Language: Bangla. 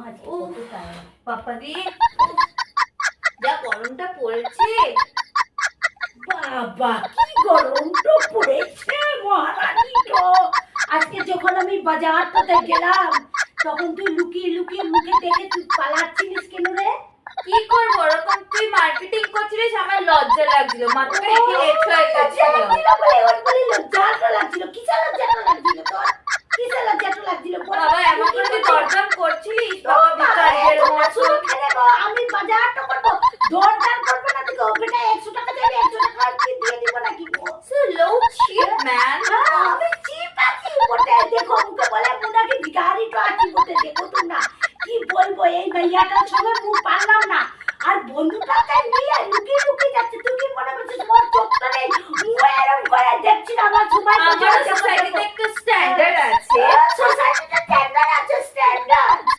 আজকে উফ। কত টায়ার। বাবারে যা গরমটা পড়েছে। বাবা কি গরম তো পড়েছে মহারানী তো। আজকে যখন আমি বাজারটাতে গেলাম তখন তুই লুকিয়ে লুকিয়ে মুখে দেখে তুই পালাচ্ছিলিস কেন রে? কি করবো, ওরকম তুই মার্কেটিং করছিলিস, আমার লজ্জা লাগছিল, মাথাটা একটু লেট হয়ে লজ্জা গেছিল। লাগছিল বলে ওর বলে লজ্জাটা লাগছিল। কিসের লজ্জাটা লাগছিল তোর? কিসের লজ্জাটা লাগছিল বল? বাবা এমন করে তুই দরদাম করছিলিস, বাবা বিকাশের মতো। আমি বাজারটা করবো, দরদাম করবো না তোকে? ও বেটা 100 টাকা চাইলে 100 টাকা কি দিয়ে দিব নাকি গো? So low cheap man. আমি চিপ আছি বটে, দেখো মুখে বলে মুনাকে ভিখারি তো আছি বটে, দেখো তো না কি বলবো, এই মাইয়াটার সঙ্গে মুখ পারলাম না। আর বন্ধুটাকে নিয়ে লুকিয়ে লুকিয়ে যাচ্ছে। তুই কি মনে করছিস তোমার চোখটা নেই? মুখ এরকম করে দেখছি না আমার সবাই আমার সোসাইটিতে একটু স্ট্যান্ডার্ড আছে। সোসাইটিতে স্ট্যান্ডার্ড আছে, স্ট্যান্ডার্ড